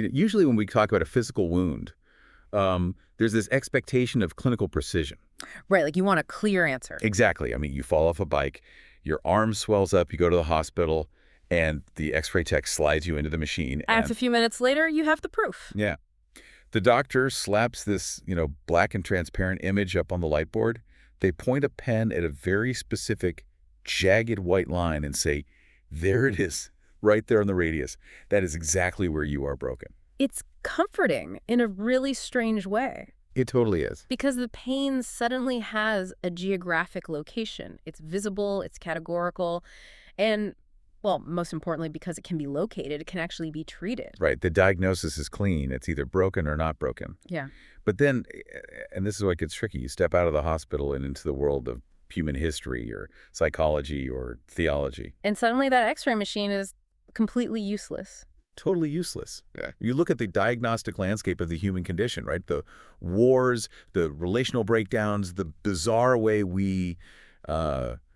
Usually when we talk about a physical wound, there's this expectation of clinical precision. Right, like you want a clear answer. Exactly. I mean, you fall off a bike, your arm swells up, you go to the hospital, and the X-ray tech slides you into the machine. And a few minutes later, you have the proof. Yeah. The doctor slaps this, black and transparent image up on the light board. They point a pen at a very specific, jagged white line and say, there it is, right there on the radius. That is exactly where you are broken. It's comforting in a really strange way. It totally is. Because the pain suddenly has a geographic location. It's visible, it's categorical, and, well, most importantly, because it can be located, it can actually be treated. Right. The diagnosis is clean. It's either broken or not broken. Yeah. But then, and this is what gets tricky, you step out of the hospital and into the world of human history or psychology or theology. And suddenly that X-ray machine is completely useless. Totally useless. Yeah. You look at the diagnostic landscape of the human condition, right? The wars, the relational breakdowns, the bizarre way we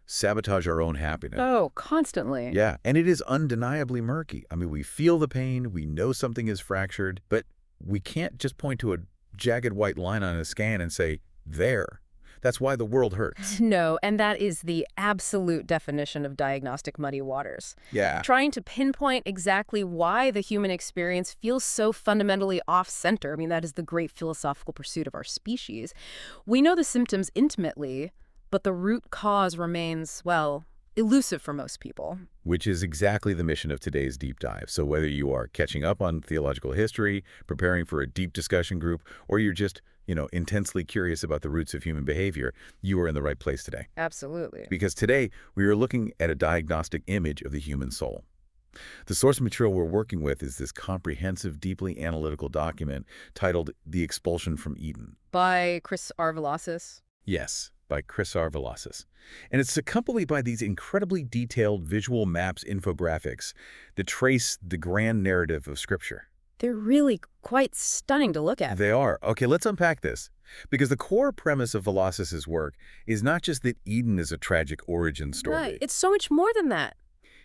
sabotage our own happiness. Oh, constantly. Yeah, and it is undeniably murky. I mean, we feel the pain, we know something is fractured, but we can't just point to a jagged white line on a scan and say, there. That's why the world hurts. No, and that is the absolute definition of diagnostic muddy waters. Yeah. Trying to pinpoint exactly why the human experience feels so fundamentally off-center. I mean, that is the great philosophical pursuit of our species. We know the symptoms intimately, but the root cause remains, well, elusive for most people. Which is exactly the mission of today's deep dive. So whether you are catching up on theological history, preparing for a deep discussion group, or you're just, intensely curious about the roots of human behavior, you are in the right place today. Absolutely. Because today we are looking at a diagnostic image of the human soul. The source material we're working with is this comprehensive, deeply analytical document titled The Expulsion from Eden. By Chris R. Velazquez? Yes, by Chris R. Velazquez. And it's accompanied by these incredibly detailed visual maps, infographics that trace the grand narrative of Scripture. They're really quite stunning to look at. They are. Okay, let's unpack this. Because the core premise of Velazquez's work is not just that Eden is a tragic origin story. Right. It's so much more than that.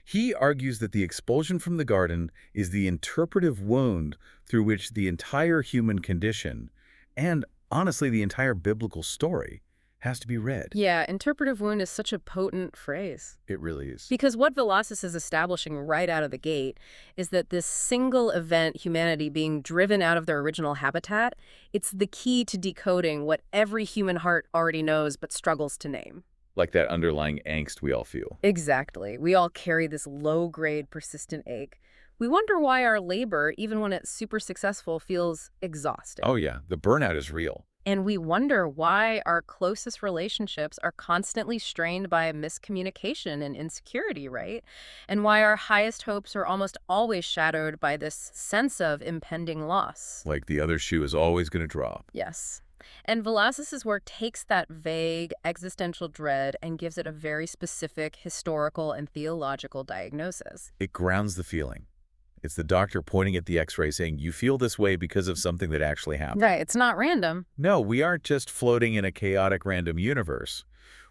He argues that the expulsion from the garden is the interpretive wound through which the entire human condition, and honestly the entire biblical story, has to be read. Yeah, interpretive wound is such a potent phrase. It really is. Because what Velazquez is establishing right out of the gate is that this single event, humanity being driven out of their original habitat, it's the key to decoding what every human heart already knows but struggles to name. Like that underlying angst we all feel. Exactly. We all carry this low-grade, persistent ache. We wonder why our labor, even when it's super successful, feels exhausting. Oh yeah, the burnout is real. And we wonder why our closest relationships are constantly strained by miscommunication and insecurity, right? And why our highest hopes are almost always shadowed by this sense of impending loss. Like the other shoe is always going to drop. Yes. And Velazquez's work takes that vague existential dread and gives it a very specific historical and theological diagnosis. It grounds the feeling. It's the doctor pointing at the X-ray saying, you feel this way because of something that actually happened. Right, it's not random. No, we aren't just floating in a chaotic random universe.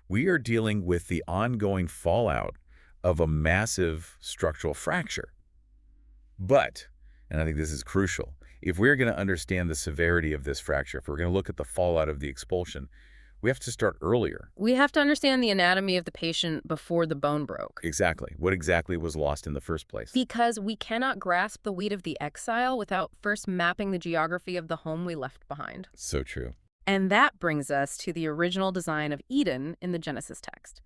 We are dealing with the ongoing fallout of a massive structural fracture. But, and I think this is crucial, if we're going to understand the severity of this fracture, if we're going to look at the fallout of the expulsion, we have to start earlier. We have to understand the anatomy of the patient before the bone broke. Exactly. What exactly was lost in the first place? Because we cannot grasp the weight of the exile without first mapping the geography of the home we left behind. So true. And that brings us to the original design of Eden in the Genesis text.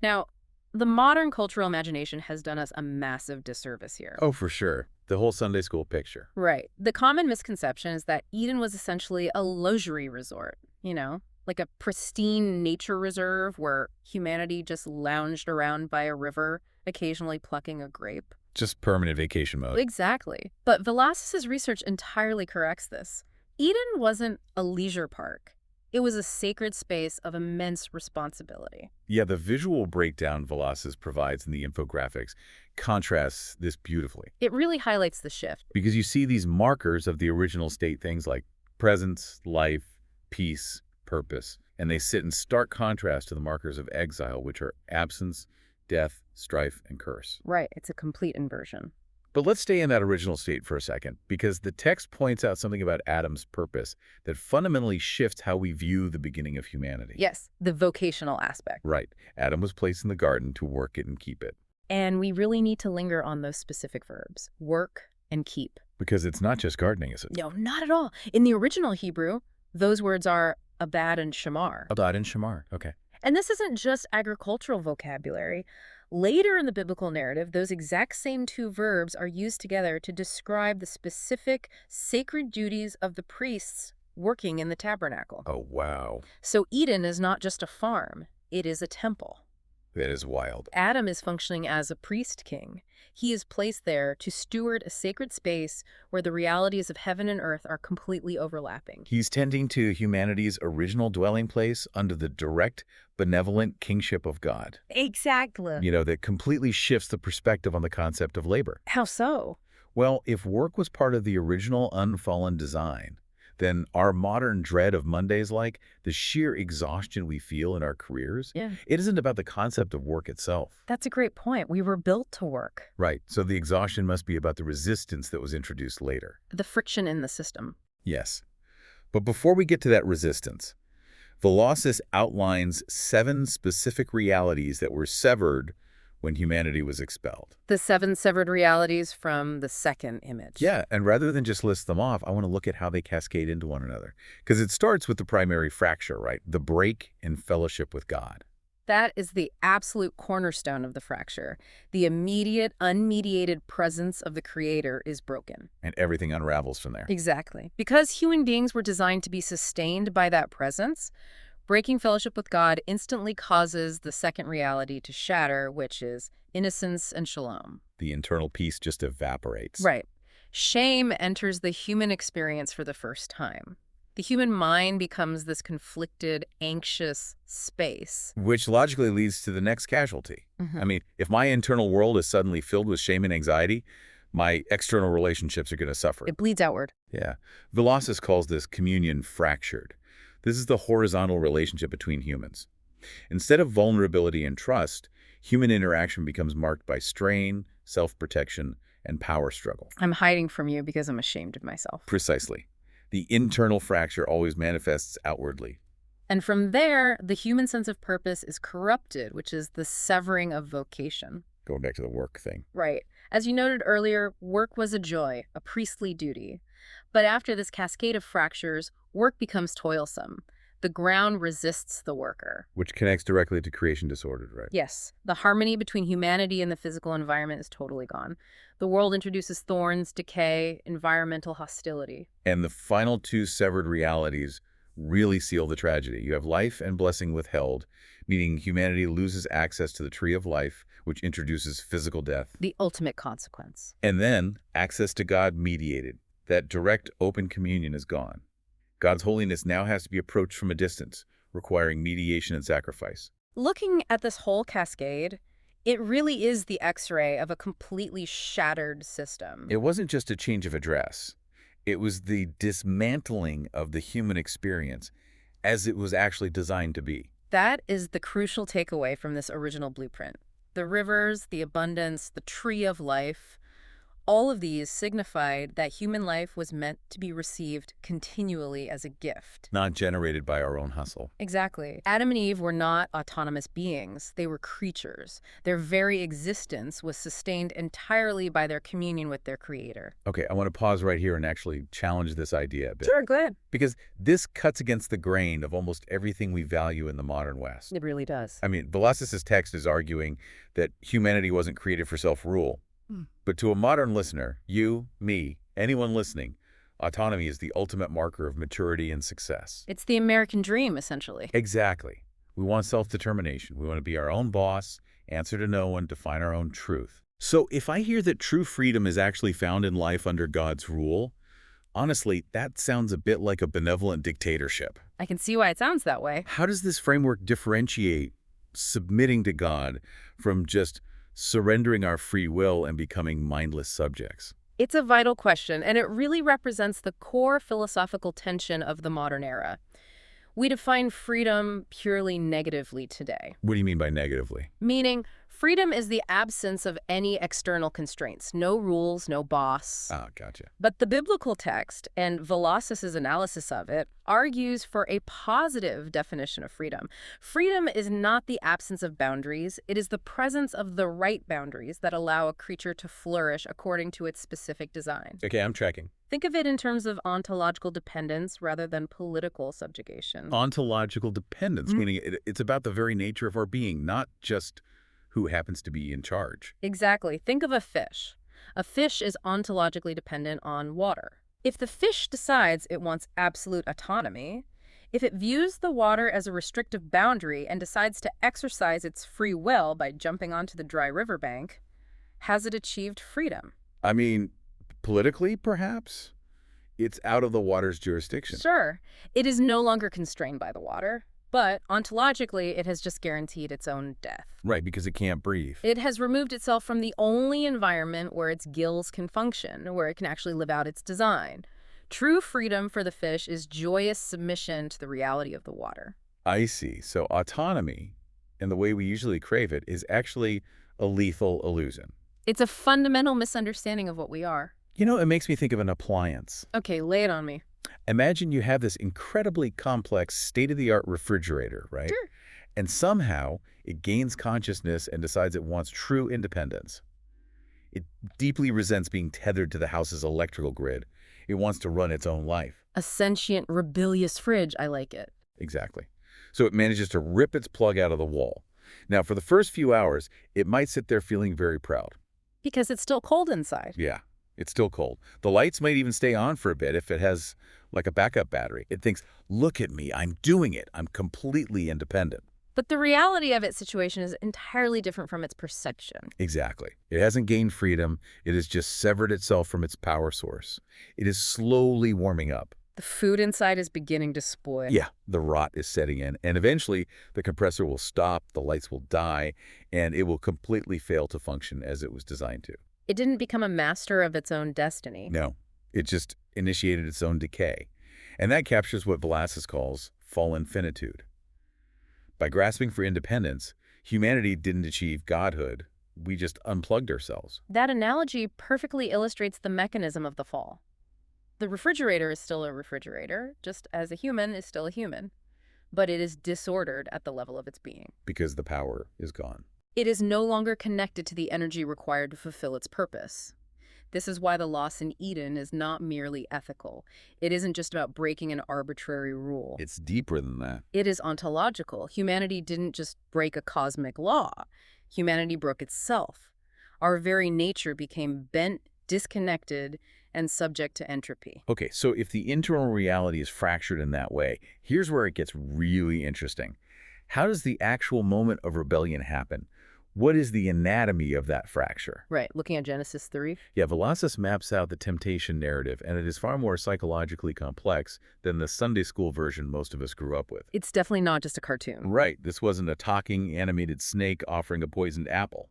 Now, the modern cultural imagination has done us a massive disservice here. Oh, for sure. The whole Sunday school picture. Right. The common misconception is that Eden was essentially a luxury resort, like a pristine nature reserve where humanity just lounged around by a river, occasionally plucking a grape. Just permanent vacation mode. Exactly. But Velazquez's research entirely corrects this. Eden wasn't a leisure park. It was a sacred space of immense responsibility. Yeah, the visual breakdown Velazquez provides in the infographics contrasts this beautifully. It really highlights the shift. Because you see these markers of the original state, things like presence, life, peace, purpose, and they sit in stark contrast to the markers of exile, which are absence, death, strife, and curse. Right. It's a complete inversion. But let's stay in that original state for a second, because the text points out something about Adam's purpose that fundamentally shifts how we view the beginning of humanity. Yes, the vocational aspect. Right. Adam was placed in the garden to work it and keep it. And we really need to linger on those specific verbs, work and keep. Because it's not just gardening, is it? No, not at all. In the original Hebrew, those words are abad and shamar. Adad and Shamar. Okay. And this isn't just agricultural vocabulary. Later in the biblical narrative, those exact same two verbs are used together to describe the specific sacred duties of the priests working in the tabernacle. Oh, wow. So Eden is not just a farm, it is a temple. That is wild. Adam is functioning as a priest king. He is placed there to steward a sacred space where the realities of heaven and earth are completely overlapping. He's tending to humanity's original dwelling place under the direct, benevolent kingship of God. Exactly. That completely shifts the perspective on the concept of labor. How so? Well, if work was part of the original unfallen design, then our modern dread of Mondays, like the sheer exhaustion we feel in our careers, Yeah. it isn't about the concept of work itself. That's a great point. We were built to work. Right. So the exhaustion must be about the resistance that was introduced later. The friction in the system. Yes. But before we get to that resistance, Velocus outlines 7 specific realities that were severed when humanity was expelled. The 7 severed realities from the second image. Yeah, and rather than just list them off, I want to look at how they cascade into one another. Because it starts with the primary fracture, right? The break in fellowship with God. That is the absolute cornerstone of the fracture. The immediate, unmediated presence of the Creator is broken. And everything unravels from there. Exactly. Because human beings were designed to be sustained by that presence, breaking fellowship with God instantly causes the second reality to shatter, which is innocence and shalom. The internal peace just evaporates. Right. Shame enters the human experience for the first time. The human mind becomes this conflicted, anxious space. Which logically leads to the next casualty. Mhm. I mean, if my internal world is suddenly filled with shame and anxiety, my external relationships are going to suffer. It bleeds outward. Yeah. Velocus calls this communion fractured. This is the horizontal relationship between humans. Instead of vulnerability and trust, human interaction becomes marked by strain, self-protection, and power struggle. I'm hiding from you because I'm ashamed of myself. Precisely. The internal fracture always manifests outwardly. And from there, the human sense of purpose is corrupted, which is the severing of vocation. Going back to the work thing. Right. As you noted earlier, work was a joy, a priestly duty. But after this cascade of fractures, work becomes toilsome. The ground resists the worker. Which connects directly to creation disordered, right? Yes, the harmony between humanity and the physical environment is totally gone. The world introduces thorns, decay, environmental hostility. And the final 2 severed realities really seal the tragedy. You have life and blessing withheld, meaning humanity loses access to the tree of life, which introduces physical death. The ultimate consequence. And then access to God mediated. That direct, open communion is gone. God's holiness now has to be approached from a distance, requiring mediation and sacrifice. Looking at this whole cascade, it really is the X-ray of a completely shattered system. It wasn't just a change of address. It was the dismantling of the human experience as it was actually designed to be. That is the crucial takeaway from this original blueprint. The rivers, the abundance, the tree of life, all of these signified that human life was meant to be received continually as a gift. Not generated by our own hustle. Exactly. Adam and Eve were not autonomous beings. They were creatures. Their very existence was sustained entirely by their communion with their Creator. Okay, I want to pause right here and actually challenge this idea a bit. Sure, go ahead. Because this cuts against the grain of almost everything we value in the modern West. It really does. I mean, Velocus's text is arguing that humanity wasn't created for self-rule. But to a modern listener, you, me, anyone listening, autonomy is the ultimate marker of maturity and success. It's the American dream, essentially. Exactly. We want self-determination. We want to be our own boss, answer to no one, define our own truth. So if I hear that true freedom is actually found in life under God's rule, honestly, that sounds a bit like a benevolent dictatorship. I can see why it sounds that way. How does this framework differentiate submitting to God from just surrendering our free will and becoming mindless subjects? It's a vital question, and it really represents the core philosophical tension of the modern era. We define freedom purely negatively today, What do you mean by negatively? meaning Freedom is the absence of any external constraints. No rules, no boss. Ah, gotcha. But the biblical text, and Velazquez's analysis of it, argues for a positive definition of freedom. Freedom is not the absence of boundaries. It is the presence of the right boundaries that allow a creature to flourish according to its specific design. Okay, I'm tracking. Think of it in terms of ontological dependence rather than political subjugation. Ontological dependence, meaning it's about the very nature of our being, not just who happens to be in charge. Exactly. Think of a fish. A fish is ontologically dependent on water. If the fish decides it wants absolute autonomy, if it views the water as a restrictive boundary and decides to exercise its free will by jumping onto the dry riverbank, has it achieved freedom? I mean, politically, perhaps? It's out of the water's jurisdiction. Sure. It is no longer constrained by the water. But ontologically, it has just guaranteed its own death. Right, because it can't breathe. It has removed itself from the only environment where its gills can function, where it can actually live out its design. True freedom for the fish is joyous submission to the reality of the water. I see. So autonomy, and the way we usually crave it, is actually a lethal illusion. It's a fundamental misunderstanding of what we are. You know, it makes me think of an appliance. Okay, lay it on me. Imagine you have this incredibly complex, state-of-the-art refrigerator, right? Sure. And somehow it gains consciousness and decides it wants true independence. It deeply resents being tethered to the house's electrical grid. It wants to run its own life. A sentient, rebellious fridge, I like it. Exactly. So it manages to rip its plug out of the wall. Now, for the first few hours, it might sit there feeling very proud. Because it's still cold inside. Yeah, it's still cold. The lights might even stay on for a bit if it has like a backup battery. It thinks, look at me, I'm doing it. I'm completely independent. But the reality of its situation is entirely different from its perception. Exactly. It hasn't gained freedom. It has just severed itself from its power source. It is slowly warming up. The food inside is beginning to spoil. Yeah, the rot is setting in. And eventually, the compressor will stop, the lights will die, and it will completely fail to function as it was designed to. It didn't become a master of its own destiny. No, it just initiated its own decay. And that captures what Velazquez calls fallen finitude. By grasping for independence, humanity didn't achieve godhood. We just unplugged ourselves. That analogy perfectly illustrates the mechanism of the fall. The refrigerator is still a refrigerator, just as a human is still a human. But it is disordered at the level of its being. Because the power is gone. It is no longer connected to the energy required to fulfill its purpose. This is why the loss in Eden is not merely ethical. It isn't just about breaking an arbitrary rule. It's deeper than that. It is ontological. Humanity didn't just break a cosmic law. Humanity broke itself. Our very nature became bent, disconnected, and subject to entropy. Okay, so if the internal reality is fractured in that way, here's where it gets really interesting. How does the actual moment of rebellion happen? What is the anatomy of that fracture? Right, looking at Genesis 3. Yeah, Velazquez maps out the temptation narrative, and it is far more psychologically complex than the Sunday school version most of us grew up with. It's definitely not just a cartoon. Right, this wasn't a talking, animated snake offering a poisoned apple.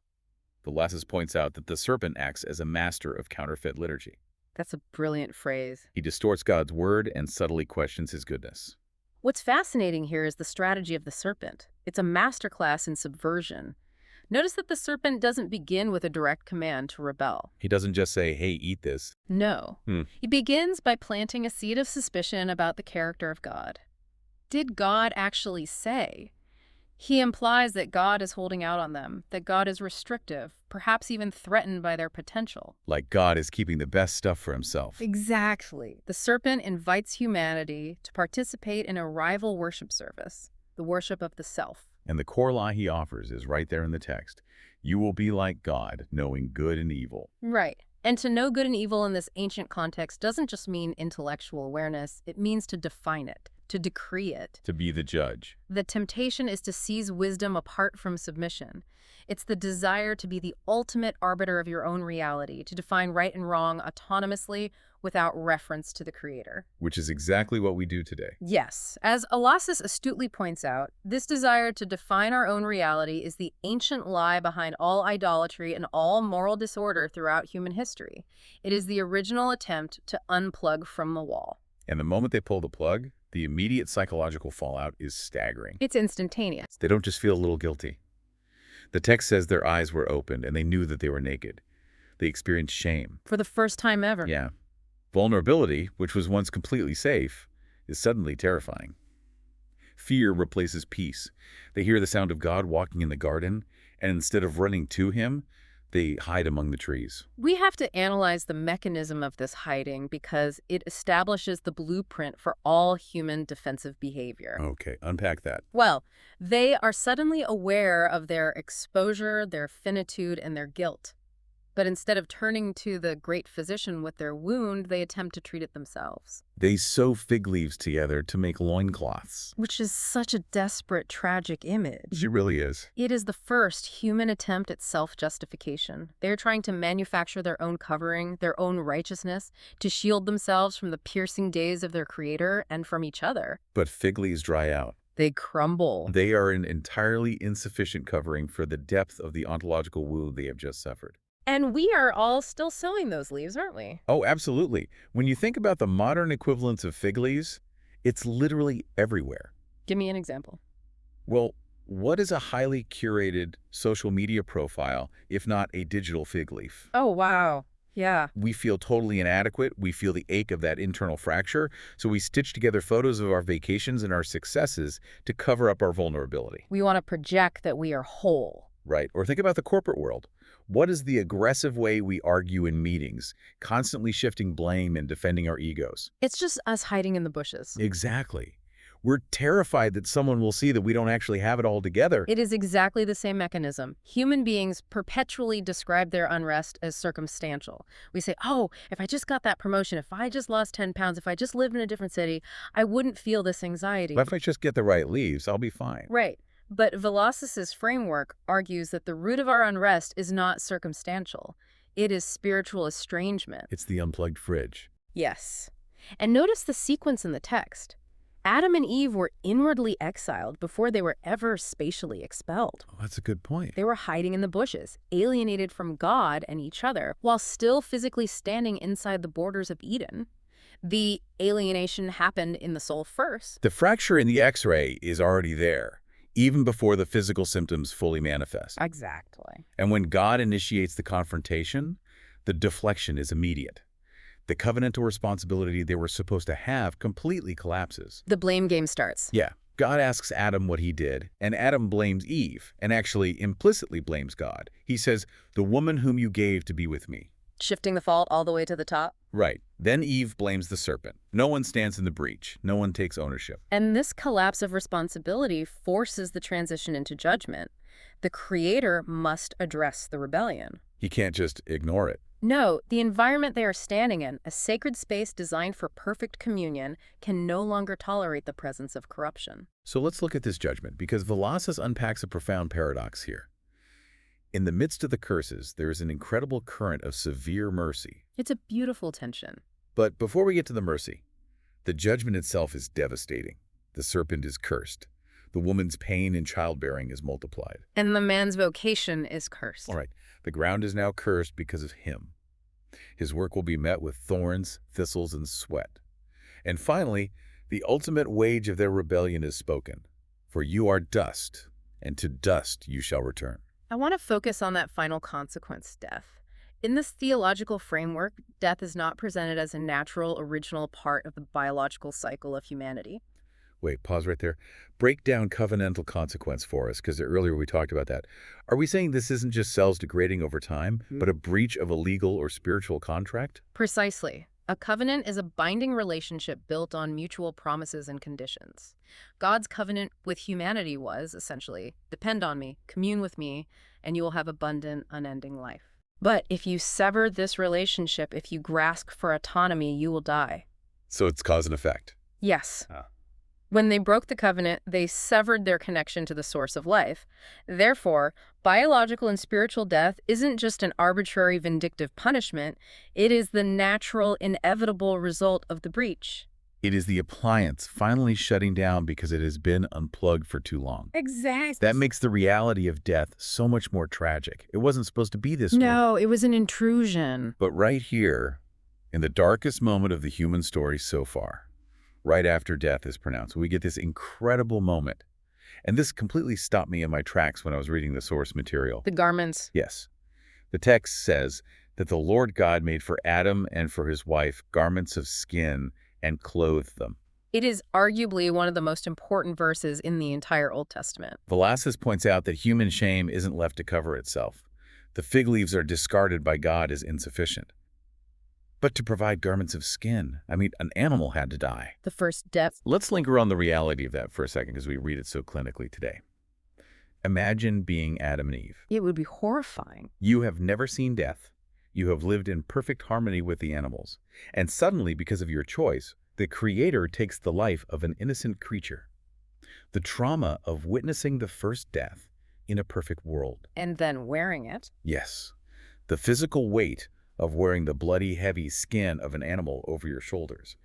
Velazquez points out that the serpent acts as a master of counterfeit liturgy. That's a brilliant phrase. He distorts God's word and subtly questions his goodness. What's fascinating here is the strategy of the serpent. It's a masterclass in subversion. Notice that the serpent doesn't begin with a direct command to rebel. He doesn't just say, hey, eat this. No. He begins by planting a seed of suspicion about the character of God. Did God actually say? He implies that God is holding out on them, that God is restrictive, perhaps even threatened by their potential. Like God is keeping the best stuff for himself. Exactly. The serpent invites humanity to participate in a rival worship service, the worship of the self. And the core lie he offers is right there in the text. You will be like God, knowing good and evil. Right. And to know good and evil in this ancient context doesn't just mean intellectual awareness. It means to define it, to decree it. To be the judge. The temptation is to seize wisdom apart from submission. It's the desire to be the ultimate arbiter of your own reality, to define right and wrong autonomously without reference to the Creator. Which is exactly what we do today. Yes. As Velazquez astutely points out, this desire to define our own reality is the ancient lie behind all idolatry and all moral disorder throughout human history. It is the original attempt to unplug from the wall. And the moment they pull the plug, the immediate psychological fallout is staggering. It's instantaneous. They don't just feel a little guilty. The text says their eyes were opened and they knew that they were naked. They experienced shame. For the first time ever. Yeah. Vulnerability, which was once completely safe, is suddenly terrifying. Fear replaces peace. They hear the sound of God walking in the garden, and instead of running to him, they hide among the trees. We have to analyze the mechanism of this hiding because it establishes the blueprint for all human defensive behavior. Okay, unpack that. Well, they are suddenly aware of their exposure, their finitude, and their guilt. But instead of turning to the great physician with their wound, they attempt to treat it themselves. They sew fig leaves together to make loincloths. Which is such a desperate, tragic image. It really is. It is the first human attempt at self-justification. They're trying to manufacture their own covering, their own righteousness, to shield themselves from the piercing gaze of their creator and from each other. But fig leaves dry out. They crumble. They are an entirely insufficient covering for the depth of the ontological wound they have just suffered. And we are all still sewing those leaves, aren't we? Oh, absolutely. When you think about the modern equivalents of fig leaves, it's literally everywhere. Give me an example. Well, what is a highly curated social media profile, if not a digital fig leaf? Oh, wow. Yeah. We feel totally inadequate. We feel the ache of that internal fracture. So we stitch together photos of our vacations and our successes to cover up our vulnerability. We want to project that we are whole. Right. Or think about the corporate world. What is the aggressive way we argue in meetings, constantly shifting blame and defending our egos? It's just us hiding in the bushes. Exactly. We're terrified that someone will see that we don't actually have it all together. It is exactly the same mechanism. Human beings perpetually describe their unrest as circumstantial. We say, oh, if I just got that promotion, if I just lost 10 pounds, if I just lived in a different city, I wouldn't feel this anxiety. But if I just get the right leaves, I'll be fine. Right. But Velocisi's framework argues that the root of our unrest is not circumstantial. It is spiritual estrangement. It's the unplugged fridge. Yes. And notice the sequence in the text. Adam and Eve were inwardly exiled before they were ever spatially expelled. Oh, that's a good point. They were hiding in the bushes, alienated from God and each other, while still physically standing inside the borders of Eden. The alienation happened in the soul first. The fracture in the X-ray is already there, even before the physical symptoms fully manifest. Exactly. And when God initiates the confrontation, the deflection is immediate. The covenantal responsibility they were supposed to have completely collapses. The blame game starts. Yeah. God asks Adam what he did, and Adam blames Eve, and actually implicitly blames God. He says, "The woman whom you gave to be with me." Shifting the fault all the way to the top. Right. Then Eve blames the serpent. No one stands in the breach. No one takes ownership. And this collapse of responsibility forces the transition into judgment. The Creator must address the rebellion. He can't just ignore it. No, the environment they are standing in, a sacred space designed for perfect communion, can no longer tolerate the presence of corruption. So let's look at this judgment, because Velocis unpacks a profound paradox here. In the midst of the curses, there is an incredible current of severe mercy. It's a beautiful tension. But before we get to the mercy, the judgment itself is devastating. The serpent is cursed. The woman's pain in childbearing is multiplied. And the man's vocation is cursed. All right, the ground is now cursed because of him. His work will be met with thorns, thistles, and sweat. And finally, the ultimate wage of their rebellion is spoken. For you are dust, and to dust you shall return. I want to focus on that final consequence, death. In this theological framework, death is not presented as a natural, original part of the biological cycle of humanity. Wait, pause right there. Break down covenantal consequence for us, because earlier we talked about that. Are we saying this isn't just cells degrading over time, but a breach of a legal or spiritual contract? Precisely. A covenant is a binding relationship built on mutual promises and conditions. God's covenant with humanity was, essentially, depend on me, commune with me, and you will have abundant, unending life. But if you sever this relationship, if you grasp for autonomy, you will die. So it's cause and effect. Yes. Ah. When they broke the covenant, they severed their connection to the source of life. Therefore, biological and spiritual death isn't just an arbitrary vindictive punishment. It is the natural, inevitable result of the breach. It is the appliance finally shutting down because it has been unplugged for too long. Exactly. That makes the reality of death so much more tragic. It wasn't supposed to be this way. No, it was an intrusion. But right here, in the darkest moment of the human story so far, right after death is pronounced, we get this incredible moment. And this completely stopped me in my tracks when I was reading the source material. The garments. Yes. The text says that the Lord God made for Adam and for his wife garments of skin and clothed them. It is arguably one of the most important verses in the entire Old Testament. Velazquez points out that human shame isn't left to cover itself. The fig leaves are discarded by God as insufficient. But to provide garments of skin, I mean, an animal had to die. The first death. Let's linger on the reality of that for a second because we read it so clinically today. Imagine being Adam and Eve. It would be horrifying. You have never seen death. You have lived in perfect harmony with the animals. And suddenly, because of your choice, the Creator takes the life of an innocent creature. The trauma of witnessing the first death in a perfect world. And then wearing it. Yes. The physical weight of wearing the bloody, heavy skin of an animal over your shoulders.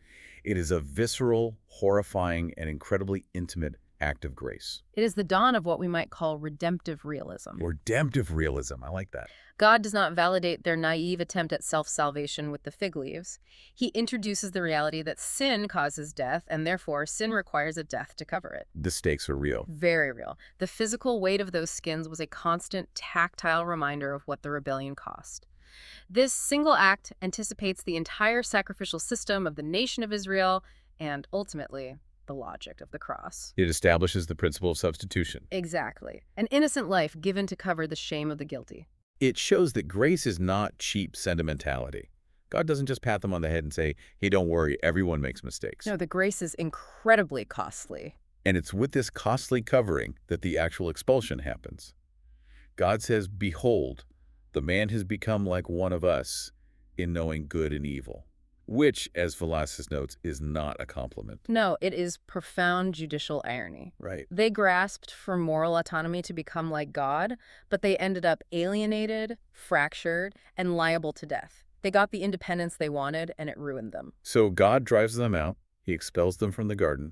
It is a visceral, horrifying, and incredibly intimate act of grace. It is the dawn of what we might call redemptive realism. Redemptive realism. I like that. God does not validate their naive attempt at self-salvation with the fig leaves. He introduces the reality that sin causes death, and therefore sin requires a death to cover it. The stakes are real. Very real. The physical weight of those skins was a constant, tactile reminder of what the rebellion cost. This single act anticipates the entire sacrificial system of the nation of Israel and, ultimately, the logic of the cross. It establishes the principle of substitution. Exactly. An innocent life given to cover the shame of the guilty. It shows that grace is not cheap sentimentality. God doesn't just pat them on the head and say, hey, don't worry, everyone makes mistakes. No, the grace is incredibly costly. And it's with this costly covering that the actual expulsion happens. God says, behold, the man has become like one of us in knowing good and evil. Which, as Velazquez notes, is not a compliment. No, it is profound judicial irony. Right. They grasped for moral autonomy to become like God, but they ended up alienated, fractured, and liable to death. They got the independence they wanted, and it ruined them. So God drives them out. He expels them from the garden.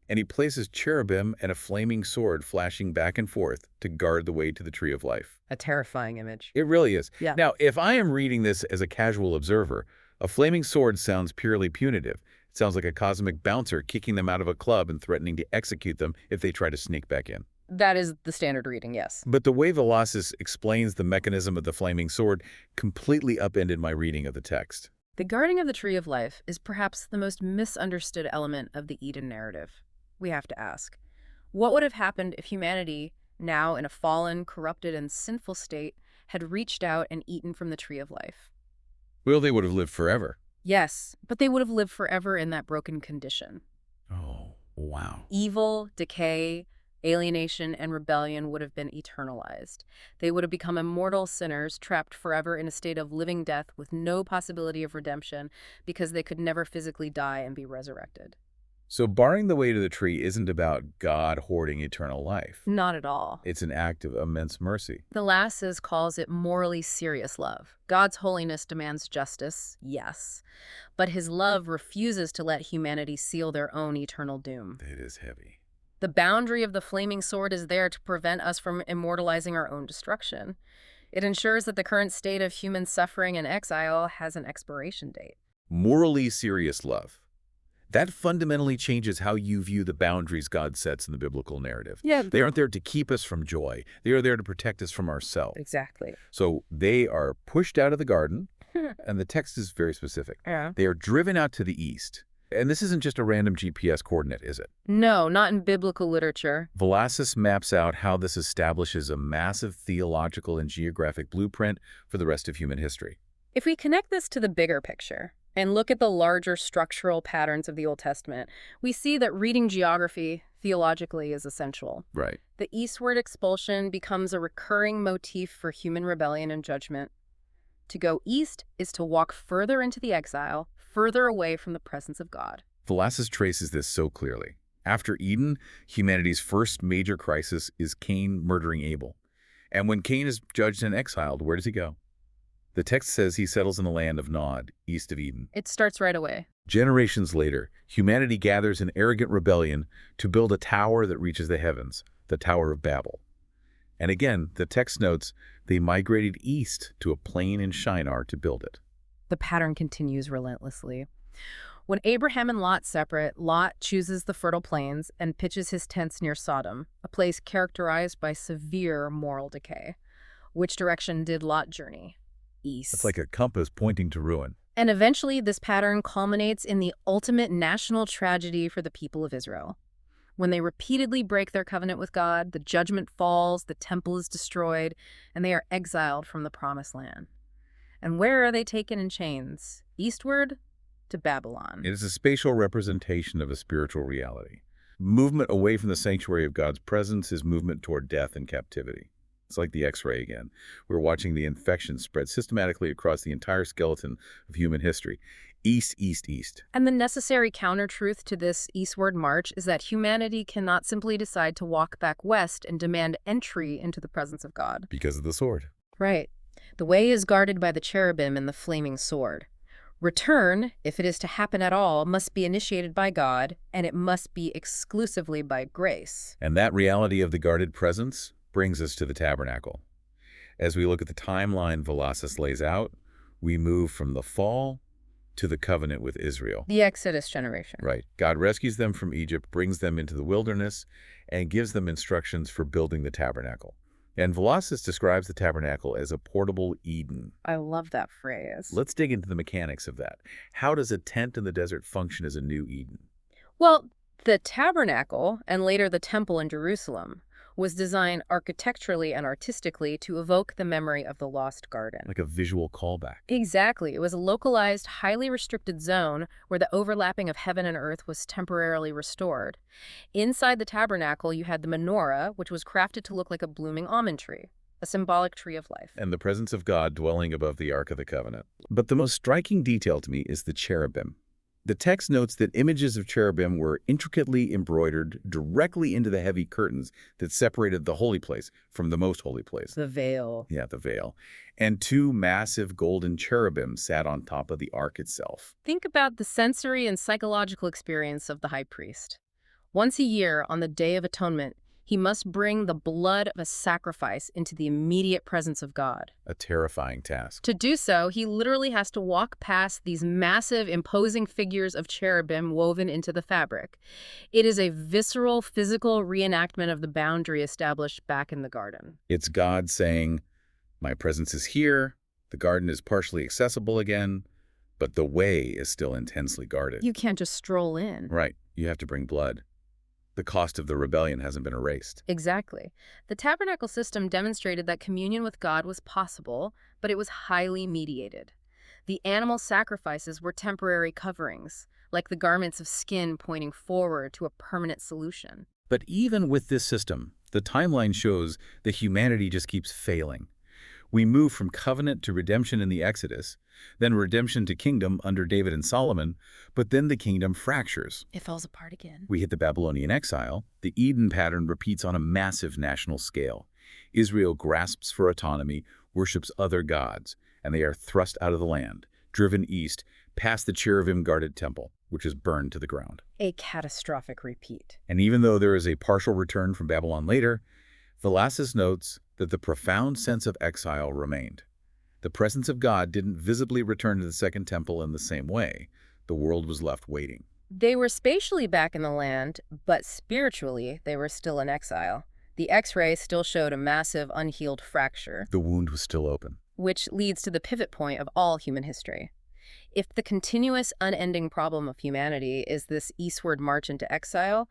And he places cherubim and a flaming sword flashing back and forth to guard the way to the tree of life. A terrifying image. It really is. Yeah. Now, if I am reading this as a casual observer, a flaming sword sounds purely punitive. It sounds like a cosmic bouncer kicking them out of a club and threatening to execute them if they try to sneak back in. That is the standard reading, yes. But the way Velazquez explains the mechanism of the flaming sword completely upended my reading of the text. The guarding of the tree of life is perhaps the most misunderstood element of the Eden narrative. We have to ask, what would have happened if humanity, now in a fallen, corrupted, and sinful state, had reached out and eaten from the tree of life? Well, they would have lived forever. Yes, but they would have lived forever in that broken condition. Oh, wow. Evil, decay, alienation, and rebellion would have been eternalized. They would have become immortal sinners trapped forever in a state of living death with no possibility of redemption because they could never physically die and be resurrected. So barring the way to the tree isn't about God hoarding eternal life. Not at all. It's an act of immense mercy. Velazquez calls it morally serious love. God's holiness demands justice, yes, but his love refuses to let humanity seal their own eternal doom. It is heavy. The boundary of the flaming sword is there to prevent us from immortalizing our own destruction. It ensures that the current state of human suffering and exile has an expiration date. Morally serious love. That fundamentally changes how you view the boundaries God sets in the biblical narrative. Yeah. They aren't there to keep us from joy. They are there to protect us from ourselves. Exactly. So they are pushed out of the garden, and the text is very specific. Yeah. They are driven out to the east. And this isn't just a random GPS coordinate, is it? No, not in biblical literature. Velazquez maps out how this establishes a massive theological and geographic blueprint for the rest of human history. If we connect this to the bigger picture and look at the larger structural patterns of the Old Testament, we see that reading geography theologically is essential. Right. The eastward expulsion becomes a recurring motif for human rebellion and judgment. To go east is to walk further into the exile, further away from the presence of God. Velazquez traces this so clearly. After Eden, humanity's first major crisis is Cain murdering Abel. And when Cain is judged and exiled, where does he go? The text says he settles in the land of Nod, east of Eden. It starts right away. Generations later, humanity gathers in arrogant rebellion to build a tower that reaches the heavens, the Tower of Babel. And again, the text notes they migrated east to a plain in Shinar to build it. The pattern continues relentlessly. When Abraham and Lot separate, Lot chooses the fertile plains and pitches his tents near Sodom, a place characterized by severe moral decay. Which direction did Lot journey? It's East. like a compass pointing to ruin. And eventually, this pattern culminates in the ultimate national tragedy for the people of Israel. When they repeatedly break their covenant with God, the judgment falls, the temple is destroyed, and they are exiled from the promised land. And where are they taken in chains? Eastward to Babylon. It is a spatial representation of a spiritual reality. Movement away from the sanctuary of God's presence is movement toward death and captivity. It's like the X-ray again. We're watching the infection spread systematically across the entire skeleton of human history. East, east, east. And the necessary counter-truth to this eastward march is that humanity cannot simply decide to walk back west and demand entry into the presence of God. Because of the sword. Right. The way is guarded by the cherubim and the flaming sword. Return, if it is to happen at all, must be initiated by God, and it must be exclusively by grace. And that reality of the guarded presence brings us to the tabernacle. As we look at the timeline Velazquez lays out, we move from the fall to the covenant with Israel. The Exodus generation. Right. God rescues them from Egypt, brings them into the wilderness, and gives them instructions for building the tabernacle. And Velazquez describes the tabernacle as a portable Eden. I love that phrase. Let's dig into the mechanics of that. How does a tent in the desert function as a new Eden? Well, the tabernacle, and later the temple in Jerusalem, was designed architecturally and artistically to evoke the memory of the lost garden. Like a visual callback. Exactly. It was a localized, highly restricted zone where the overlapping of heaven and earth was temporarily restored. Inside the tabernacle, you had the menorah, which was crafted to look like a blooming almond tree, a symbolic tree of life. And the presence of God dwelling above the Ark of the Covenant. But the most striking detail to me is the cherubim. The text notes that images of cherubim were intricately embroidered directly into the heavy curtains that separated the holy place from the most holy place. The veil. Yeah, the veil. And two massive golden cherubim sat on top of the ark itself. Think about the sensory and psychological experience of the high priest. Once a year, on the Day of Atonement, he must bring the blood of a sacrifice into the immediate presence of God. A terrifying task. To do so, he literally has to walk past these massive, imposing figures of cherubim woven into the fabric. It is a visceral, physical reenactment of the boundary established back in the garden. It's God saying, my presence is here, the garden is partially accessible again, but the way is still intensely guarded. You can't just stroll in. Right, you have to bring blood. The cost of the rebellion hasn't been erased. Exactly. The tabernacle system demonstrated that communion with God was possible, but it was highly mediated. The animal sacrifices were temporary coverings, like the garments of skin pointing forward to a permanent solution. But even with this system, the timeline shows that humanity just keeps failing. We move from covenant to redemption in the Exodus, then redemption to kingdom under David and Solomon, but then the kingdom fractures. It falls apart again. We hit the Babylonian exile. The Eden pattern repeats on a massive national scale. Israel grasps for autonomy, worships other gods, and they are thrust out of the land, driven east, past the cherubim-guarded temple, which is burned to the ground. A catastrophic repeat. And even though there is a partial return from Babylon later, Velazquez notes that the profound sense of exile remained. The presence of God didn't visibly return to the Second Temple in the same way. The world was left waiting. They were spatially back in the land, but spiritually they were still in exile. The X-ray still showed a massive unhealed fracture, The wound was still open. which leads to the pivot point of all human history. If the continuous, unending problem of humanity is this eastward march into exile,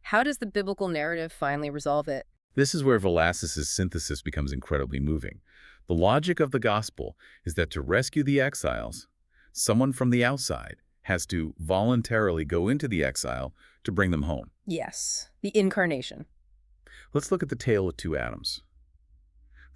how does the biblical narrative finally resolve it? This is where Velazquez's synthesis becomes incredibly moving. The logic of the gospel is that to rescue the exiles, someone from the outside has to voluntarily go into the exile to bring them home. Yes, the incarnation. Let's look at the tale of two Adams.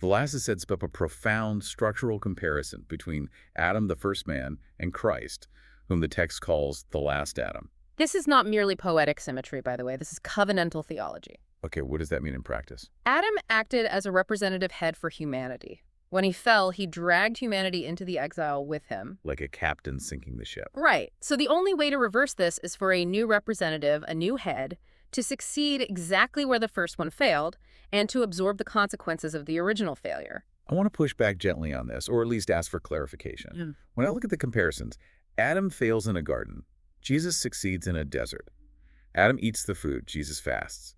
Velazquez sets up a profound structural comparison between Adam, the first man, and Christ, whom the text calls the last Adam. This is not merely poetic symmetry, by the way. This is covenantal theology. Okay, what does that mean in practice? Adam acted as a representative head for humanity. When he fell, he dragged humanity into the exile with him. Like a captain sinking the ship. Right. So the only way to reverse this is for a new representative, a new head, to succeed exactly where the first one failed and to absorb the consequences of the original failure. I want to push back gently on this, or at least ask for clarification. When I look at the comparisons, Adam fails in a garden, Jesus succeeds in a desert. Adam eats the food, Jesus fasts.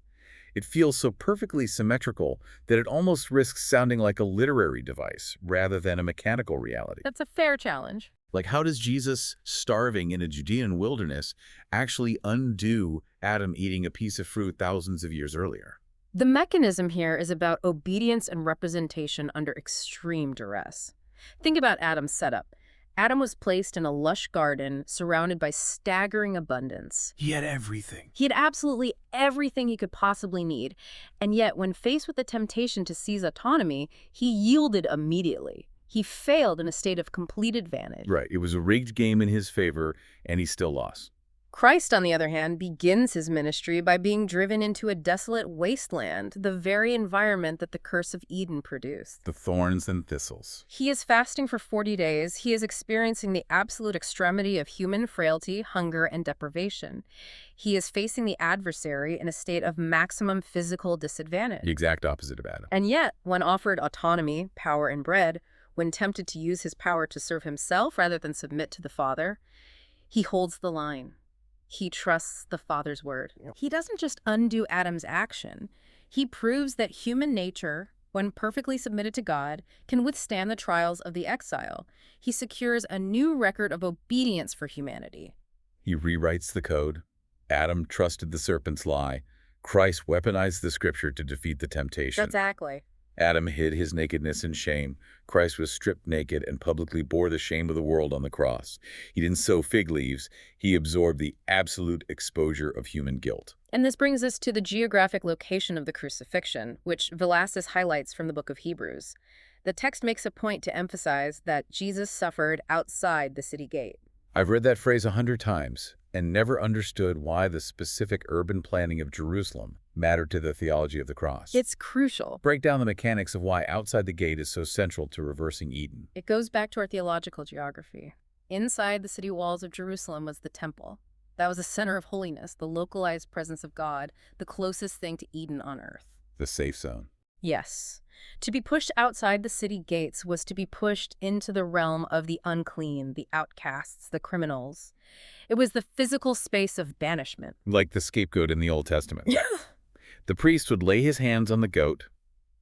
It feels so perfectly symmetrical that it almost risks sounding like a literary device rather than a mechanical reality. That's a fair challenge. Like, how does Jesus starving in a Judean wilderness actually undo Adam eating a piece of fruit thousands of years earlier? The mechanism here is about obedience and representation under extreme duress. Think about Adam's setup. Adam was placed in a lush garden surrounded by staggering abundance. He had everything. He had absolutely everything he could possibly need, and yet when faced with the temptation to seize autonomy, he yielded immediately. He failed in a state of complete advantage. Right. It was a rigged game in his favor, and he still lost. Christ, on the other hand, begins his ministry by being driven into a desolate wasteland, the very environment that the curse of Eden produced. The thorns and thistles. He is fasting for 40 days. He is experiencing the absolute extremity of human frailty, hunger, and deprivation. He is facing the adversary in a state of maximum physical disadvantage. The exact opposite of Adam. And yet, when offered autonomy, power, and bread, when tempted to use his power to serve himself rather than submit to the Father, he holds the line. He trusts the Father's word. He doesn't just undo Adam's action. He proves that human nature, when perfectly submitted to God, can withstand the trials of the exile. He secures a new record of obedience for humanity. He rewrites the code. Adam trusted the serpent's lie. Christ weaponized the scripture to defeat the temptation. Exactly. Adam hid his nakedness in shame. Christ was stripped naked and publicly bore the shame of the world on the cross. He didn't sow fig leaves. He absorbed the absolute exposure of human guilt. And this brings us to the geographic location of the crucifixion, which Velasquez highlights from the book of Hebrews. The text makes a point to emphasize that Jesus suffered outside the city gate. I've read that phrase 100 times and never understood why the specific urban planning of Jerusalem mattered to the theology of the cross. It's crucial. Break down the mechanics of why outside the gate is so central to reversing Eden. It goes back to our theological geography. Inside the city walls of Jerusalem was the temple. That was the center of holiness, the localized presence of God, the closest thing to Eden on earth. The safe zone. Yes. To be pushed outside the city gates was to be pushed into the realm of the unclean, the outcasts, the criminals. It was the physical space of banishment. Like the scapegoat in the Old Testament. Yeah. The priest would lay his hands on the goat,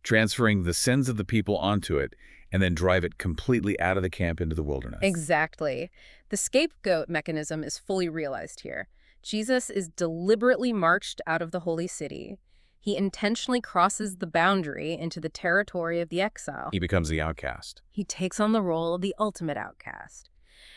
transferring the sins of the people onto it, and then drive it completely out of the camp into the wilderness. Exactly. The scapegoat mechanism is fully realized here. Jesus is deliberately marched out of the holy city. He intentionally crosses the boundary into the territory of the exile. He becomes the outcast. He takes on the role of the ultimate outcast.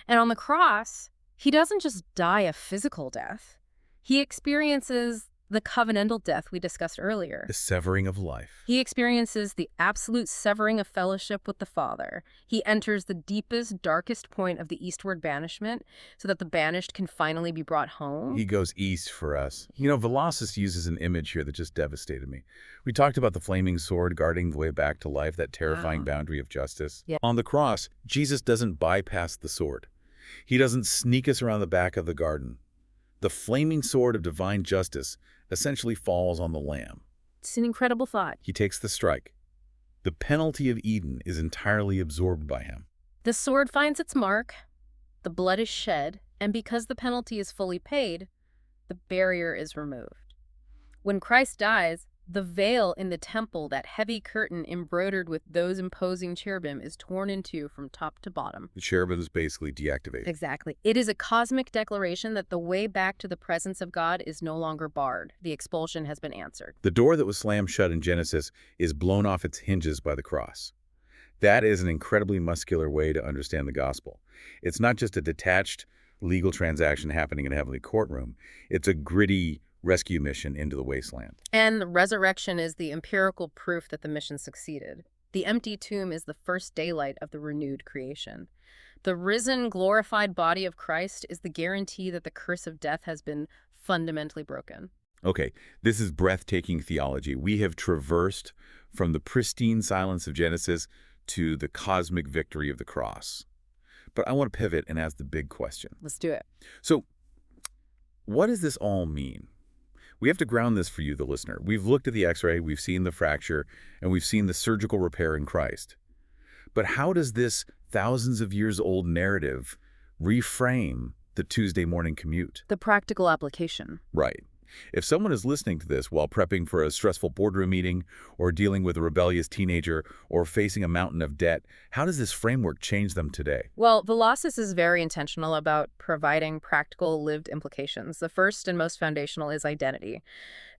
And on the cross, he doesn't just die a physical death. He experiences the covenantal death we discussed earlier. The severing of life. He experiences the absolute severing of fellowship with the Father. He enters the deepest, darkest point of the eastward banishment so that the banished can finally be brought home. He goes east for us. You know, Velasquez uses an image here that just devastated me. We talked about the flaming sword guarding the way back to life, that terrifying boundary of justice. Yeah. On the cross, Jesus doesn't bypass the sword. He doesn't sneak us around the back of the garden. The flaming sword of divine justice essentially falls on the Lamb. It's an incredible thought. He takes the strike. The penalty of Eden is entirely absorbed by him. The sword finds its mark, the blood is shed, and because the penalty is fully paid, the barrier is removed. When Christ dies, the veil in the temple, that heavy curtain embroidered with those imposing cherubim, is torn in two from top to bottom. The cherubim is basically deactivated. Exactly. It is a cosmic declaration that the way back to the presence of God is no longer barred. The expulsion has been answered. The door that was slammed shut in Genesis is blown off its hinges by the cross. That is an incredibly muscular way to understand the gospel. It's not just a detached legal transaction happening in a heavenly courtroom. It's a gritty rescue mission into the wasteland. And the resurrection is the empirical proof that the mission succeeded. The empty tomb is the first daylight of the renewed creation. The risen, glorified body of Christ is the guarantee that the curse of death has been fundamentally broken. Okay, this is breathtaking theology. We have traversed from the pristine silence of Genesis to the cosmic victory of the cross. But I want to pivot and ask the big question. Let's do it. So, what does this all mean? We have to ground this for you, the listener. We've looked at the X-ray, we've seen the fracture, and we've seen the surgical repair in Christ. But how does this thousands of years old narrative reframe The Tuesday morning commute. The practical application. Right. If someone is listening to this while prepping for a stressful boardroom meeting, or dealing with a rebellious teenager, or facing a mountain of debt, how does this framework change them today? Well, Velocys is very intentional about providing practical lived implications. The first and most foundational is identity.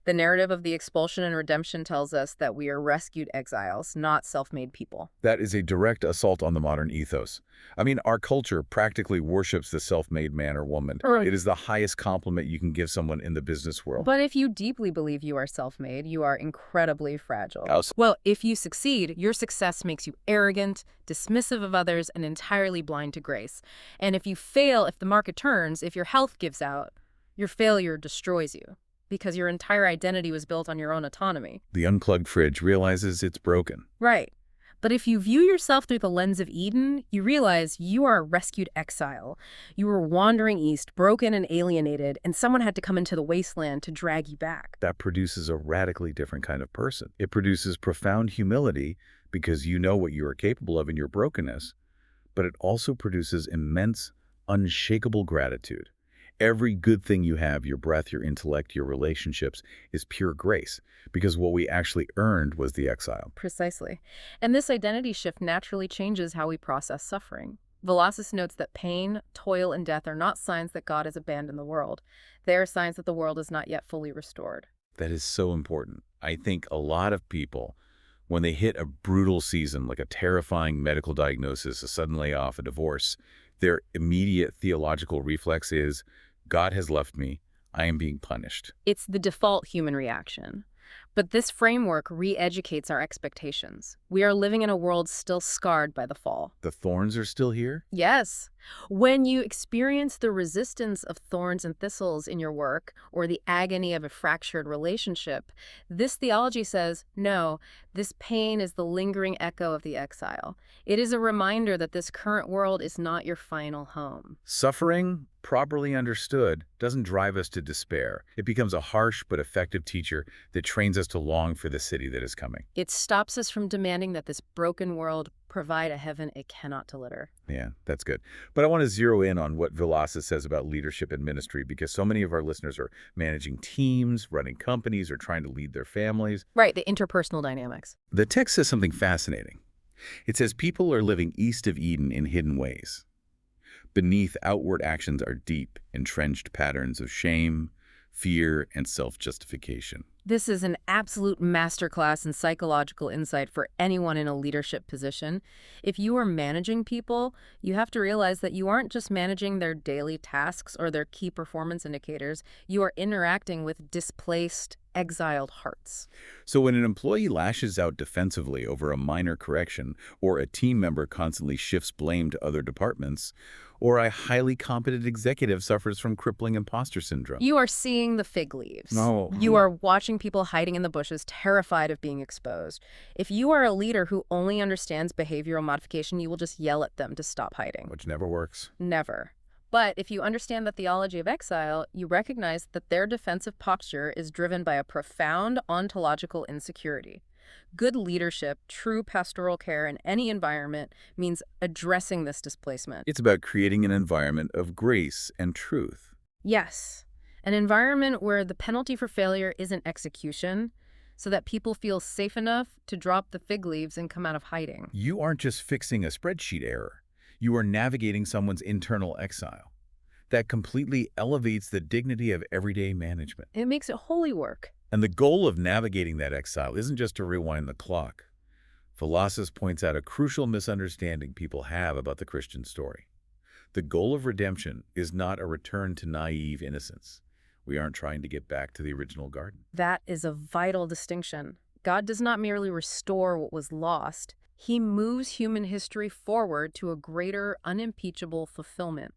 The narrative of the expulsion and redemption tells us that we are rescued exiles, not self-made people. That is a direct assault on the modern ethos. I mean, our culture practically worships the self-made man or woman. Right. It is the highest compliment you can give someone in the business world. But if you deeply believe you are self-made, you are incredibly fragile. How so? Well, if you succeed, your success makes you arrogant, dismissive of others, and entirely blind to grace. And if you fail, if the market turns, if your health gives out, your failure destroys you, because your entire identity was built on your own autonomy. The unplugged fridge realizes it's broken. Right. But if you view yourself through the lens of Eden, you realize you are a rescued exile. You were wandering east, broken and alienated, and someone had to come into the wasteland to drag you back. That produces a radically different kind of person. It produces profound humility because you know what you are capable of in your brokenness, but it also produces immense, unshakable gratitude. Every good thing you have, your breath, your intellect, your relationships, is pure grace, because what we actually earned was the exile. Precisely. And this identity shift naturally changes how we process suffering. Velocys notes that pain, toil, and death are not signs that God has abandoned the world. They are signs that the world is not yet fully restored. That is so important. I think a lot of people, when they hit a brutal season, like a terrifying medical diagnosis, a sudden layoff, a divorce, their immediate theological reflex is, God has left me, I am being punished. It's the default human reaction. But this framework re-educates our expectations. We are living in a world still scarred by the fall. The thorns are still here? Yes. When you experience the resistance of thorns and thistles in your work, or the agony of a fractured relationship, this theology says, no, this pain is the lingering echo of the exile. It is a reminder that this current world is not your final home. Suffering, properly understood, doesn't drive us to despair. It becomes a harsh but effective teacher that trains us to long for the city that is coming. It stops us from demanding that this broken world provide a heaven it cannot deliver. Yeah, that's good. But I want to zero in on what Velocys says about leadership and ministry, because so many of our listeners are managing teams, running companies, or trying to lead their families. Right, the interpersonal dynamics. The text says something fascinating. It says people are living east of Eden in hidden ways. Beneath outward actions are deep, entrenched patterns of shame, fear, and self-justification. This is an absolute masterclass in psychological insight for anyone in a leadership position. If you are managing people, you have to realize that you aren't just managing their daily tasks or their key performance indicators. You are interacting with displaced, exiled hearts. So when an employee lashes out defensively over a minor correction, or a team member constantly shifts blame to other departments, or a highly competent executive suffers from crippling imposter syndrome. You are seeing the fig leaves. No. You are watching people hiding in the bushes, terrified of being exposed. If you are a leader who only understands behavioral modification, you will just yell at them to stop hiding. Which never works. Never. But if you understand the theology of exile, you recognize that their defensive posture is driven by a profound ontological insecurity. Good leadership, true pastoral care in any environment means addressing this displacement. It's about creating an environment of grace and truth. Yes, an environment where the penalty for failure isn't execution, so that people feel safe enough to drop the fig leaves and come out of hiding. You aren't just fixing a spreadsheet error. You are navigating someone's internal exile. That completely elevates the dignity of everyday management. It makes it holy work. And the goal of navigating that exile isn't just to rewind the clock. Velocys points out a crucial misunderstanding people have about the Christian story. The goal of redemption is not a return to naive innocence. We aren't trying to get back to the original garden. That is a vital distinction. God does not merely restore what was lost. He moves human history forward to a greater, unimpeachable fulfillment.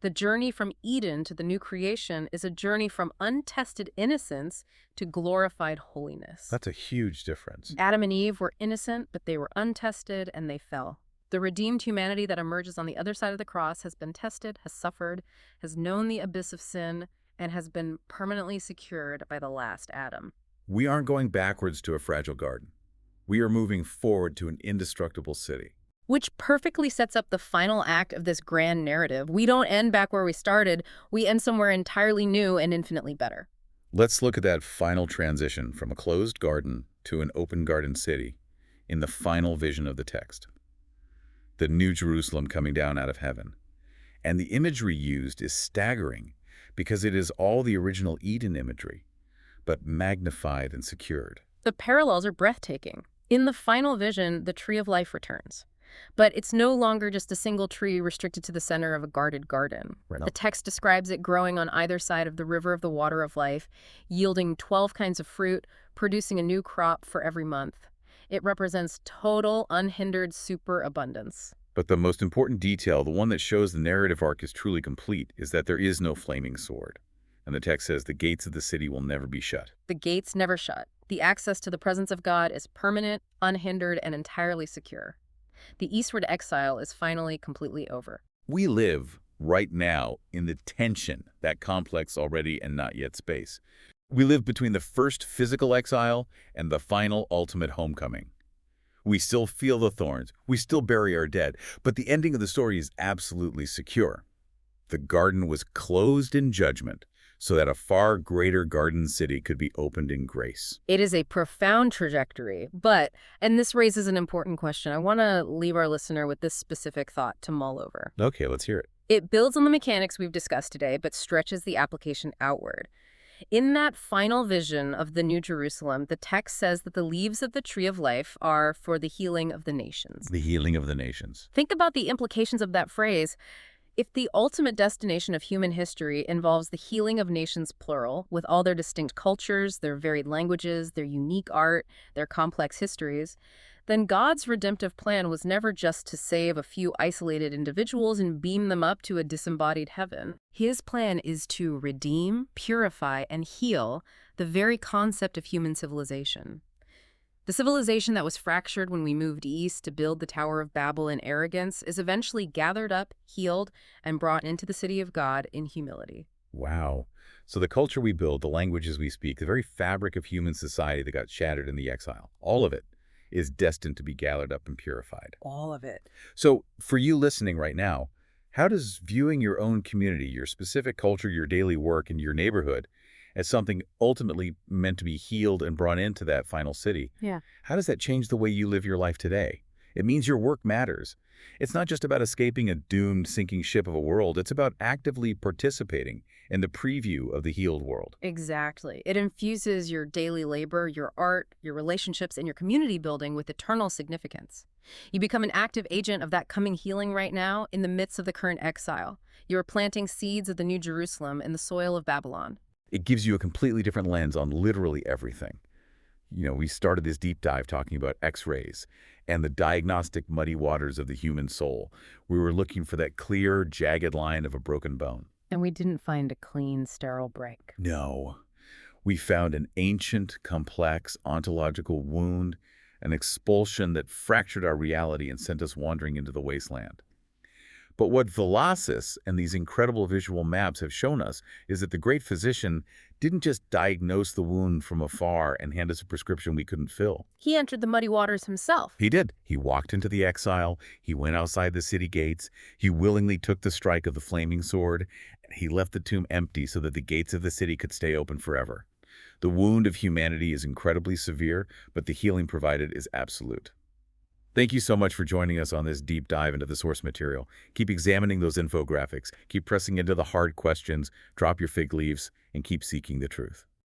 The journey from Eden to the new creation is a journey from untested innocence to glorified holiness. That's a huge difference. Adam and Eve were innocent, but they were untested and they fell. The redeemed humanity that emerges on the other side of the cross has been tested, has suffered, has known the abyss of sin, and has been permanently secured by the last Adam. We aren't going backwards to a fragile garden. We are moving forward to an indestructible city. which perfectly sets up the final act of this grand narrative. We don't end back where we started. We end somewhere entirely new and infinitely better. Let's look at that final transition from a closed garden to an open garden city in the final vision of the text. The New Jerusalem coming down out of heaven. And the imagery used is staggering because it is all the original Eden imagery, but magnified and secured. The parallels are breathtaking. In the final vision, the tree of life returns. But it's no longer just a single tree restricted to the center of a guarded garden. Right. The text describes it growing on either side of the river of the water of life, yielding 12 kinds of fruit, producing a new crop for every month. It represents total, unhindered superabundance. But the most important detail, the one that shows the narrative arc is truly complete, is that there is no flaming sword. And the text says the gates of the city will never be shut. The gates never shut. The access to the presence of God is permanent, unhindered, and entirely secure. The eastward exile is finally completely over. We live right now in the tension, that complex already and not yet space. We live between the first physical exile and the final ultimate homecoming. We still feel the thorns, we still bury our dead, but the ending of the story is absolutely secure. The garden was closed in judgment, so that a far greater garden city could be opened in grace. It is a profound trajectory, and this raises an important question. I want to leave our listener with this specific thought to mull over. Okay, let's hear it. It builds on the mechanics we've discussed today, but stretches the application outward. In that final vision of the New Jerusalem, the text says that the leaves of the tree of life are for the healing of the nations. The healing of the nations. Think about the implications of that phrase. If the ultimate destination of human history involves the healing of nations plural, with all their distinct cultures, their varied languages, their unique art, their complex histories, then God's redemptive plan was never just to save a few isolated individuals and beam them up to a disembodied heaven. His plan is to redeem, purify, and heal the very concept of human civilization. The civilization that was fractured when we moved east to build the Tower of Babel in arrogance is eventually gathered up, healed, and brought into the city of God in humility. Wow. So the culture we build, the languages we speak, the very fabric of human society that got shattered in the exile, all of it is destined to be gathered up and purified. All of it. So for you listening right now, how does viewing your own community, your specific culture, your daily work, and your neighborhood as something ultimately meant to be healed and brought into that final city, how does that change the way you live your life today? It means your work matters. It's not just about escaping a doomed, sinking ship of a world. It's about actively participating in the preview of the healed world. Exactly. It infuses your daily labor, your art, your relationships, and your community building with eternal significance. You become an active agent of that coming healing right now in the midst of the current exile. You are planting seeds of the New Jerusalem in the soil of Babylon. It gives you a completely different lens on literally everything. You know, we started this deep dive talking about X-rays and the diagnostic muddy waters of the human soul. We were looking for that clear, jagged line of a broken bone. And we didn't find a clean, sterile break. No. We found an ancient, complex, ontological wound, an expulsion that fractured our reality and sent us wandering into the wasteland. But what Velocys and these incredible visual maps have shown us is that the great physician didn't just diagnose the wound from afar and hand us a prescription we couldn't fill. He entered the muddy waters himself. He did. He walked into the exile. He went outside the city gates. He willingly took the strike of the flaming sword. And he left the tomb empty so that the gates of the city could stay open forever. The wound of humanity is incredibly severe, but the healing provided is absolute. Thank you so much for joining us on this deep dive into the source material. Keep examining those infographics, keep pressing into the hard questions, drop your fig leaves, and keep seeking the truth.